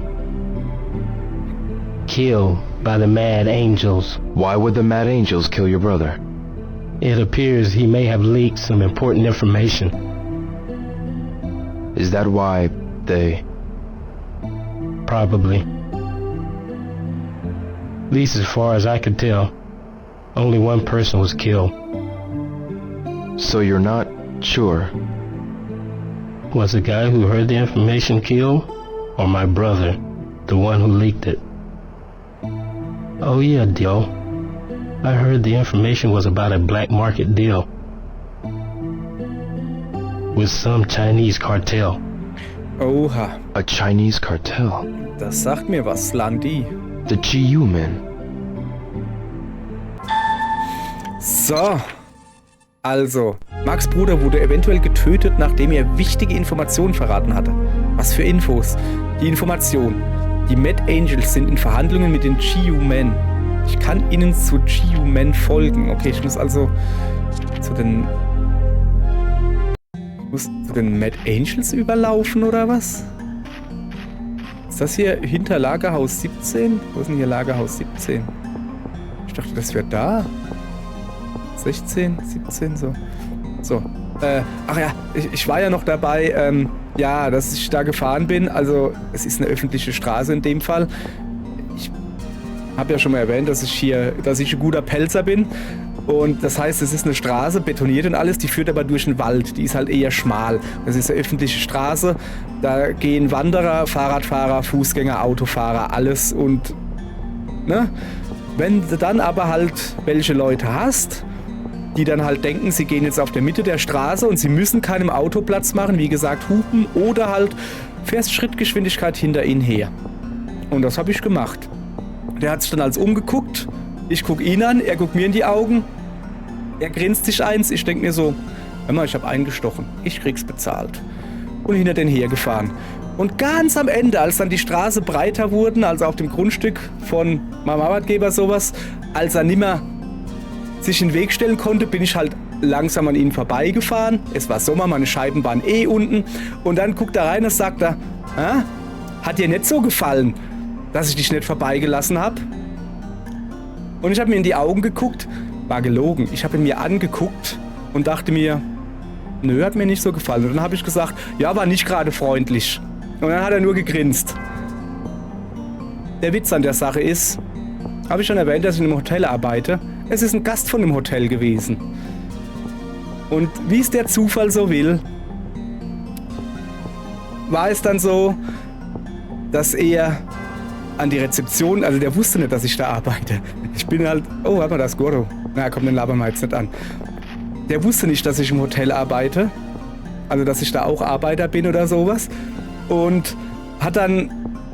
Killed by the Mad Angels. Why would the Mad Angels kill your brother? It appears he may have leaked some important information. Is that why they... Probably. At least as far as I could tell, only one person was killed. So you're not sure? Was the guy who heard the information killed? Or my brother, the one who leaked it? Oh yeah, Dio. I heard the information was about a black market deal with some Chinese cartel. Oha, A Chinese cartel? das sagt mir was, Landi. The Chiyu Men? So, also, Marks Bruder wurde eventuell getötet, nachdem er wichtige Informationen verraten hatte. Was für Infos? Die Information. Die Mad Angels sind in Verhandlungen mit den Chiyu Men. Ich kann ihnen zu Chiyu Men folgen. Okay, ich muss also zu den... Ich muss zu den Mad Angels überlaufen, oder was? Ist das hier hinter Lagerhaus 17? Wo ist denn hier Lagerhaus 17? Ich dachte, das wäre da. 16, 17, so. So. Ach ja, ich war ja noch dabei, ja, dass ich da gefahren bin. Also, es ist eine öffentliche Straße in dem Fall. Ich habe ja schon mal erwähnt, dass ich ein guter Pelzer bin. Und das heißt, es ist eine Straße, betoniert und alles, die führt aber durch den Wald. Die ist halt eher schmal. Das ist eine öffentliche Straße. Da gehen Wanderer, Fahrradfahrer, Fußgänger, Autofahrer, alles. Und, ne? Wenn du dann aber halt welche Leute hast, die dann halt denken, sie gehen jetzt auf der Mitte der Straße und sie müssen keinem Auto Platz machen, wie gesagt, hupen oder halt fährst Schrittgeschwindigkeit hinter ihnen her. Und das habe ich gemacht. Der hat sich dann als umgeguckt, ich gucke ihn an, er guckt mir in die Augen, er grinst sich eins, ich denke mir so, hör mal, ich habe eingestochen, ich krieg's bezahlt. Und hinter den hergefahren. Und ganz am Ende, als dann die Straße breiter wurden, also auf dem Grundstück von meinem Arbeitgeber sowas, als er nimmer sich in den Weg stellen konnte, bin ich halt langsam an ihnen vorbeigefahren. Es war Sommer, meine Scheiben waren eh unten. Und dann guckt er rein und sagt er, hat dir nicht so gefallen, dass ich dich nicht vorbeigelassen habe? Und ich habe mir in die Augen geguckt, war gelogen. Ich habe ihn mir angeguckt und dachte mir, nö, hat mir nicht so gefallen. Und dann habe ich gesagt, ja, war nicht gerade freundlich. Und dann hat er nur gegrinst. Der Witz an der Sache ist, habe ich schon erwähnt, dass ich in einem Hotel arbeite. Es ist ein Gast von dem Hotel gewesen. Und wie es der Zufall so will, war es dann so, dass er an die Rezeption, also der wusste nicht, dass ich da arbeite. Ich bin halt, oh, warte mal, da ist Gordo. Na komm, den labern wir jetzt nicht an. Der wusste nicht, dass ich im Hotel arbeite. Also, dass ich da auch Arbeiter bin oder sowas. Und hat dann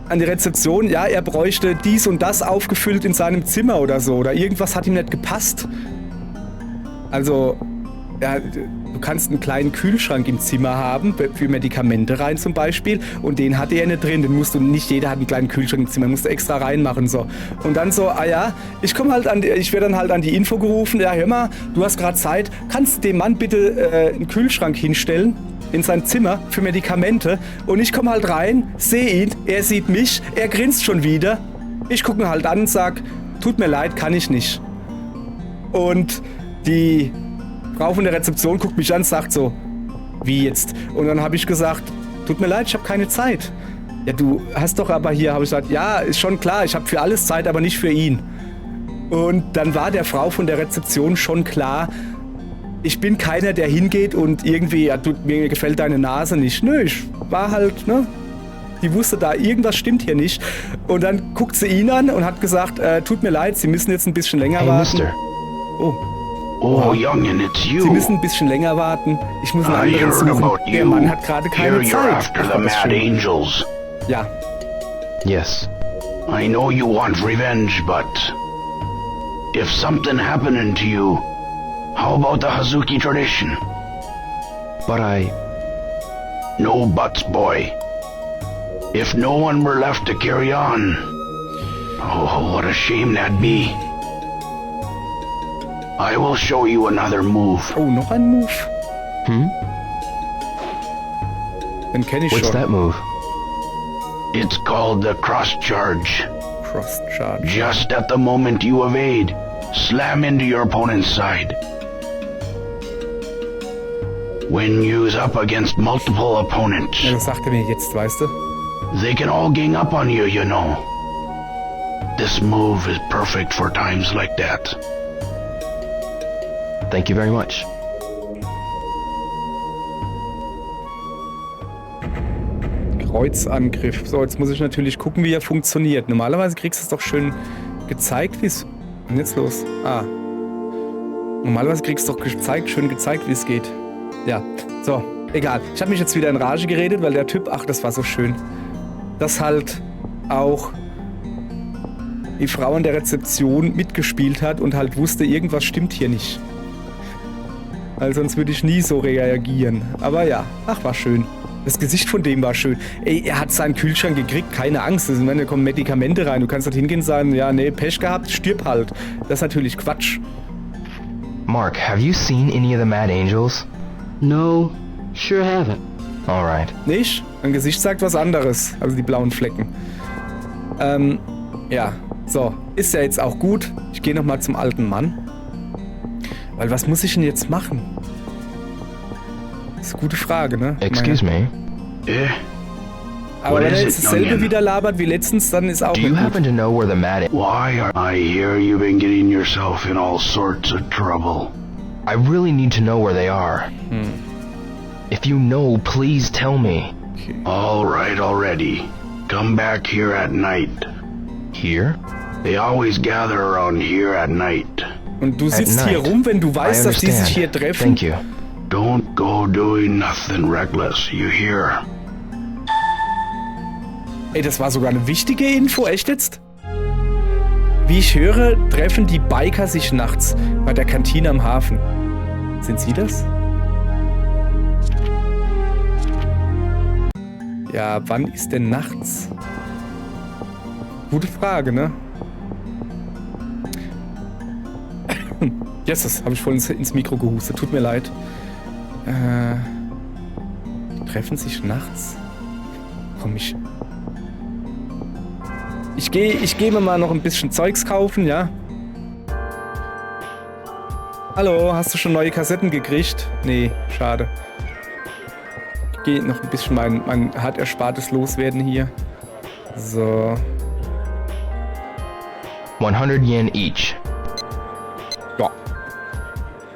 an die Rezeption, ja, er bräuchte dies und das aufgefüllt in seinem Zimmer oder so. Oder irgendwas hat ihm nicht gepasst. Also, ja, du kannst einen kleinen Kühlschrank im Zimmer haben, für Medikamente rein zum Beispiel. Und den hatte er nicht drin. Den musst du, nicht jeder hat einen kleinen Kühlschrank im Zimmer, musst du extra reinmachen. So. Und dann so, ah ja, ich werde dann halt an die Info gerufen. Ja, hör mal, du hast gerade Zeit. Kannst du dem Mann bitte einen Kühlschrank hinstellen? In sein Zimmer für Medikamente. Und ich komme halt rein, sehe ihn, er sieht mich, er grinst schon wieder. Ich gucke ihn halt an und sag, tut mir leid, kann ich nicht. Und die Frau von der Rezeption guckt mich an und sagt so, wie jetzt? Und dann habe ich gesagt, tut mir leid, ich habe keine Zeit. Ja, du hast doch aber hier, habe ich gesagt, ja, ist schon klar, ich habe für alles Zeit, aber nicht für ihn. Und dann war der Frau von der Rezeption schon klar, ich bin keiner, der hingeht und irgendwie, ja, mir gefällt deine Nase nicht. Nö, ich war halt, ne? Die wusste da, irgendwas stimmt hier nicht. Und dann guckt sie ihn an und hat gesagt, tut mir leid, Sie müssen jetzt ein bisschen länger warten. Mister. Oh. Oh, youngin, it's you. Sie müssen ein bisschen länger warten. Ich muss einen I anderen heard suchen. about Der you. Mann hat gerade keine Here you're Zeit. after Ach, the war das Mad schön. Angels. Ja, Yes. I know you want revenge, but if something happening to you, how about the Hazuki tradition? But No buts, boy. If no one were left to carry on, oh, what a shame that'd be. I will show you another move. oh, noch ein Move. Den kenne ich What's schon. that move? It's called the cross charge. Cross Charge. Just at the moment you evade, slam into your opponent's side. When used up against multiple opponents, Ja, das sagt er mir jetzt, weißt du? they can all gang up on you, you know. This move is perfect for times like that. Thank you very much. Kreuzangriff. So, jetzt muss ich natürlich gucken, wie er funktioniert. Normalerweise kriegst du es doch schön gezeigt, wie es... Was ist denn jetzt los? Ah. Normalerweise kriegst du doch schön gezeigt, wie es geht. Ja, so, egal. Ich habe mich jetzt wieder in Rage geredet, weil der Typ, ach, das war so schön, dass halt auch die Frau in der Rezeption mitgespielt hat und halt wusste, irgendwas stimmt hier nicht. Weil sonst würde ich nie so reagieren. Aber ja, ach, war schön. Das Gesicht von dem war schön. Ey, er hat seinen Kühlschrank gekriegt, keine Angst. Ich meine, da kommen Medikamente rein. Du kannst dort hingehen und sagen, ja, nee, Pech gehabt, stirb halt. Das ist natürlich Quatsch. Mark, have you seen any of the Mad Angels? No, sure haven't. Alright. Nicht? Mein Gesicht sagt was anderes. Also die blauen Flecken. Ja. So, ist ja jetzt auch gut. Ich gehe nochmal zum alten Mann. Weil was muss ich denn jetzt machen? Das ist eine gute Frage, ne? Excuse me. Aber What wenn is er it, jetzt dasselbe youngin? wieder labert wie letztens, dann ist auch Do you nicht happen gut. to know where the Mad... Why are I hear you've been getting yourself in all sorts of trouble? I really need to know where they are. If you know, please tell me. All right, already. Come back here at night. Here? They always gather around here at night. Und du At sitzt hier night. rum, wenn du I weißt, dass die sich understand. hier treffen. Thank you. Don't go doing nothing reckless, you hear? Ey, das war sogar eine wichtige Info, echt jetzt? Wie ich höre, treffen die Biker sich nachts bei der Kantine am Hafen. Sind sie das? Ja, wann ist denn nachts? Gute Frage, ne? Yes, das habe ich vorhin ins Mikro gehustet. Tut mir leid. Die treffen sich nachts? Komm, ich gehe mir mal noch ein bisschen Zeugs kaufen, ja? Hallo, hast du schon neue Kassetten gekriegt? Nee, schade. Ich gehe noch ein bisschen mein hart erspartes loswerden hier. So. 100 yen each. Ja.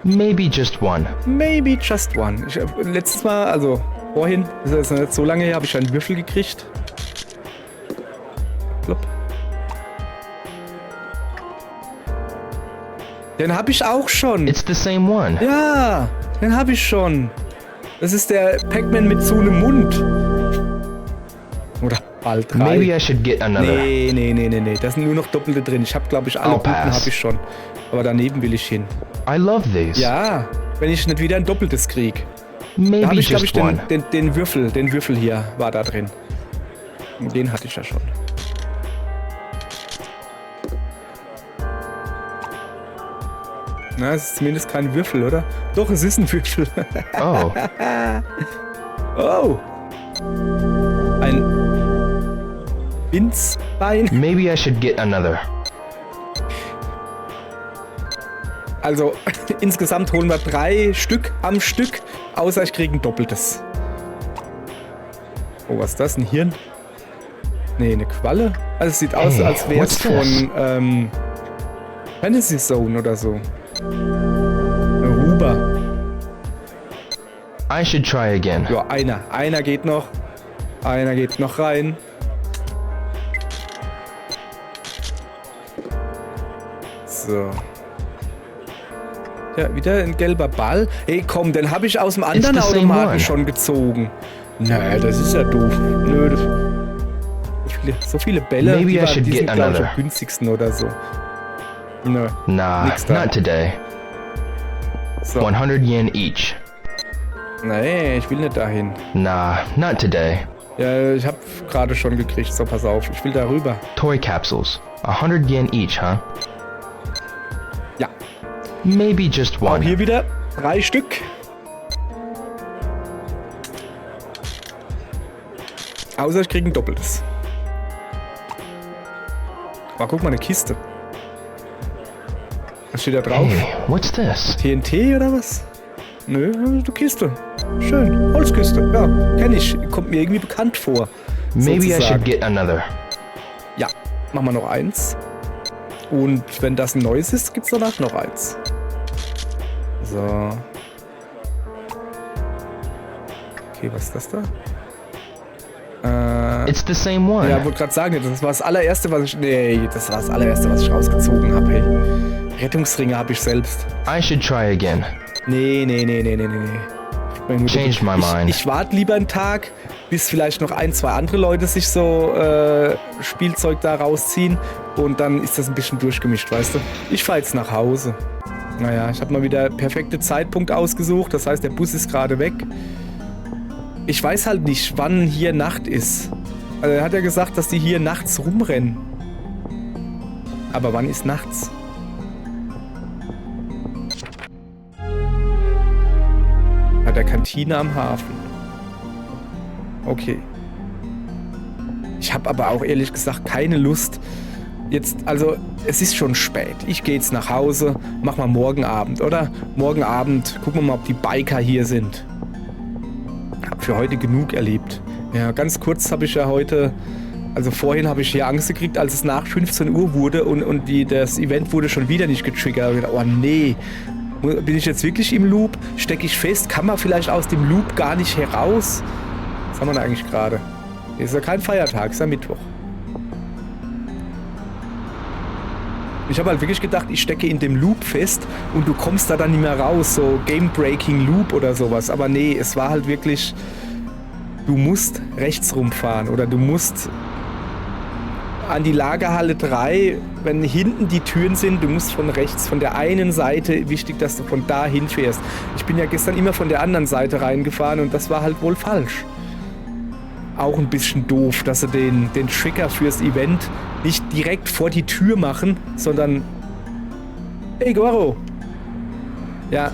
Maybe just one. Maybe just one. Letztes Mal, also vorhin, das ist nicht so lange her, habe ich einen Würfel gekriegt. Plopp. Den habe ich auch schon. It's the same one. Ja, den habe ich schon. Das ist der Pac-Man mit so einem Mund. Oder bald 3. Maybe I should get another. Nee. Da sind nur noch Doppelte drin. Ich habe, glaube ich, alle I'll guten pass. habe ich schon. Aber daneben will ich hin. I love these. Ja, wenn ich nicht wieder ein Doppeltes krieg. Da Maybe habe ich, glaube ich, just one. den Würfel hier war da drin. Und den hatte ich ja schon. Na, es ist zumindest kein Würfel, oder? Doch, es ist ein Würfel. Oh, Oh. Ein Winzbein. maybe I should get another. Also, insgesamt holen wir 3 Stück am Stück, außer ich kriege ein Doppeltes. Oh, was ist das? Ein Hirn? Nee, eine Qualle? Also, es sieht aus, Hey, als wäre es what's this? von Fantasy Zone oder so. Eine Huber. I should try again. Ja, einer geht noch. Einer geht noch rein. So. Ja, wieder ein gelber Ball. Ey, komm, den habe ich aus dem anderen It's the same Automaten one. schon gezogen. Nö, das ist ja doof. Nö, so viele Bälle, Maybe die, I should die sind, get glaube ich, another. am günstigsten oder so. Nö. Nah, Nix da. not today. So. 100 yen each. Nee, ich will nicht dahin. Nah, not today. Ja, ich habe gerade schon gekriegt. So, pass auf. Ich will da rüber. Toy capsules. 100 yen each, huh? Ja. Maybe just Auch one. hier wieder 3 Stück. Außer ich kriege ein Doppeltes. Aber guck mal, eine Kiste. Was steht da drauf? Hey, what's this? TNT oder was? Nö, eine Kiste. Schön. Holzkiste. Ja, kenne ich. Kommt mir irgendwie bekannt vor. Maybe I sozusagen. should get another. Ja, machen wir noch eins. Und wenn das ein neues ist, gibt's danach noch eins. So. Okay, was ist das da? It's the same one. Ja, wollte gerade sagen, das war das allererste, was ich... Nee, das war das allererste, was ich rausgezogen habe, hey. Rettungsringe habe ich selbst. I should try again. Nee. Changed my mind. Ich warte lieber einen Tag, bis vielleicht noch 1, 2 andere Leute sich so Spielzeug da rausziehen und dann ist das ein bisschen durchgemischt, weißt du? Ich fahre jetzt nach Hause. Naja, ich habe mal wieder perfekte Zeitpunkt ausgesucht, das heißt, der Bus ist gerade weg. Ich weiß halt nicht, wann hier Nacht ist. Also er hat ja gesagt, dass die hier nachts rumrennen. Aber wann ist nachts? Bei der Kantine am Hafen. Okay. Ich habe aber auch ehrlich gesagt keine Lust. Jetzt, also, es ist schon spät. Ich gehe jetzt nach Hause. Mach mal morgen Abend, oder? Morgen Abend gucken wir mal, ob die Biker hier sind. Hab für heute genug erlebt. Ja, ganz kurz habe ich ja heute... Also vorhin habe ich hier Angst gekriegt, als es nach 15 Uhr wurde und das Event wurde schon wieder nicht getriggert. Ich dachte, oh nee, bin ich jetzt wirklich im Loop? Stecke ich fest? Kann man vielleicht aus dem Loop gar nicht heraus? Was haben wir denn eigentlich gerade? Ist ja kein Feiertag, ist ja Mittwoch. Ich habe halt wirklich gedacht, ich stecke in dem Loop fest und du kommst da dann nicht mehr raus, so Game-Breaking Loop oder sowas. Aber nee, es war halt wirklich, du musst rechts rumfahren oder du musst an die Lagerhalle 3, wenn hinten die Türen sind, du musst von rechts, von der einen Seite, wichtig, dass du von da hinfährst. Ich bin ja gestern immer von der anderen Seite reingefahren und das war halt wohl falsch. Auch ein bisschen doof, dass sie den Trigger fürs Event nicht direkt vor die Tür machen, sondern... Hey, Goro! Ja,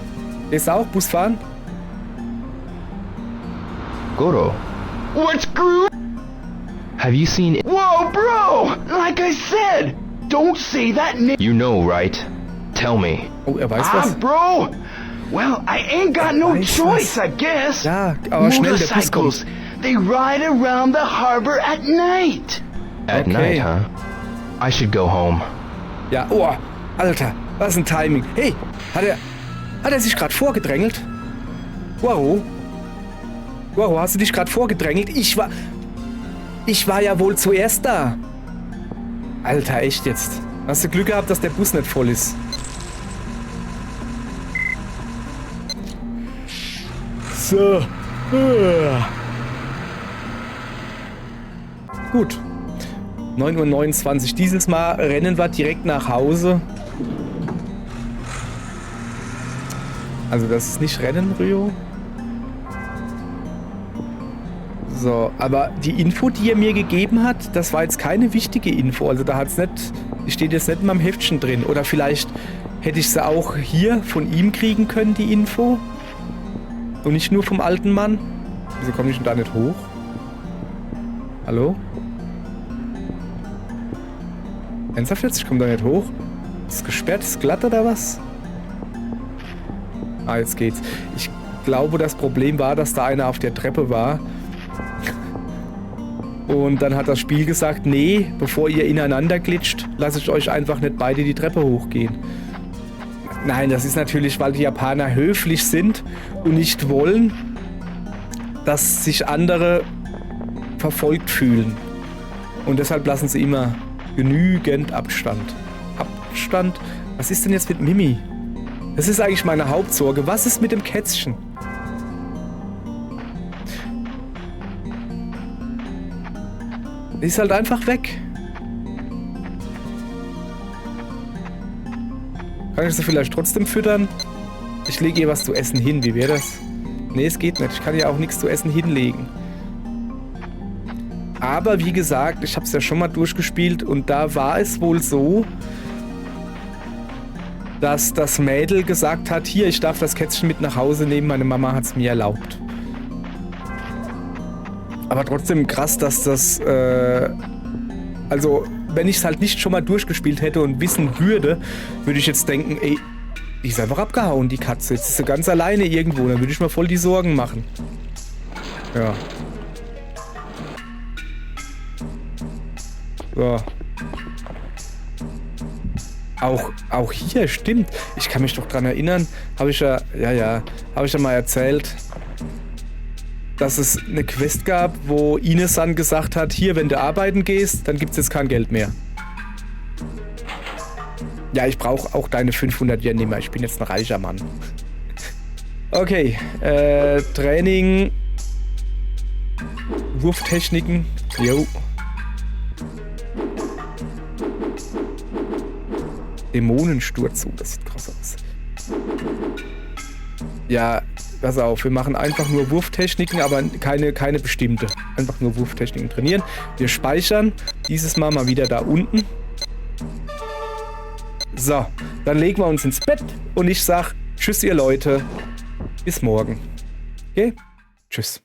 willst du auch Bus fahren? Goro, What's groove? have you seen... Whoa, bro! Like I said, don't say that name. You know, right? Tell me. Oh, er weiß was. Bro. Well, I ain't got no weiß choice, was. I guess. Ja, aber schnell, der Bus kommt. Motorcycles, they ride around the harbor at night. At Okay. night, huh? I should go home. Ja, oh, Alter, was ein Timing. Hey, hat er sich gerade vorgedrängelt? Guaro, hast du dich gerade vorgedrängelt? Ich war ja wohl zuerst da. Alter, echt jetzt. Hast du Glück gehabt, dass der Bus nicht voll ist? So. Gut. 9:29 Uhr. Dieses Mal rennen wir direkt nach Hause. Also das ist nicht Rennen, Rio. So, aber die Info, die er mir gegeben hat, das war jetzt keine wichtige Info. Also da hat's nicht, die steht jetzt nicht in meinem Heftchen drin. Oder vielleicht hätte ich sie auch hier von ihm kriegen können, die Info. Und nicht nur vom alten Mann. Wieso komme ich denn da nicht hoch? Hallo? Ernsthaft jetzt? Ich komme da nicht hoch. Ist es gesperrt? Ist es glatt oder was? Ah, jetzt geht's. Ich glaube, das Problem war, dass da einer auf der Treppe war. Und dann hat das Spiel gesagt, nee, bevor ihr ineinander glitscht, lasse ich euch einfach nicht beide die Treppe hochgehen. Nein, das ist natürlich, weil die Japaner höflich sind und nicht wollen, dass sich andere verfolgt fühlen. Und deshalb lassen sie immer genügend Abstand. Abstand? Was ist denn jetzt mit Mimi? Das ist eigentlich meine Hauptsorge. Was ist mit dem Kätzchen? Die ist halt einfach weg. Kann ich sie vielleicht trotzdem füttern? Ich lege ihr was zu essen hin. Wie wäre das? Nee, es geht nicht. Ich kann ihr auch nichts zu essen hinlegen. Aber wie gesagt, ich habe es ja schon mal durchgespielt und da war es wohl so, dass das Mädel gesagt hat, hier, ich darf das Kätzchen mit nach Hause nehmen, meine Mama hat es mir erlaubt. Aber trotzdem krass, dass das, also, wenn ich es halt nicht schon mal durchgespielt hätte und wissen würde, würde ich jetzt denken, ey, die ist einfach abgehauen, die Katze. Jetzt ist sie ganz alleine irgendwo, dann würde ich mir voll die Sorgen machen. Ja. So. Auch hier, stimmt. Ich kann mich doch dran erinnern, habe ich ja mal erzählt, dass es eine Quest gab, wo Ines-san gesagt hat, hier, wenn du arbeiten gehst, dann gibt es jetzt kein Geld mehr. Ja, ich brauche auch deine 500 Yen nicht mehr. Ich bin jetzt ein reicher Mann. Okay, Training, Wurftechniken, jo. Dämonensturz, das sieht krass aus. Ja, pass auf, wir machen einfach nur Wurftechniken, aber keine bestimmte. Einfach nur Wurftechniken trainieren. Wir speichern dieses Mal wieder da unten. So, dann legen wir uns ins Bett und ich sag tschüss ihr Leute, bis morgen. Okay? Tschüss.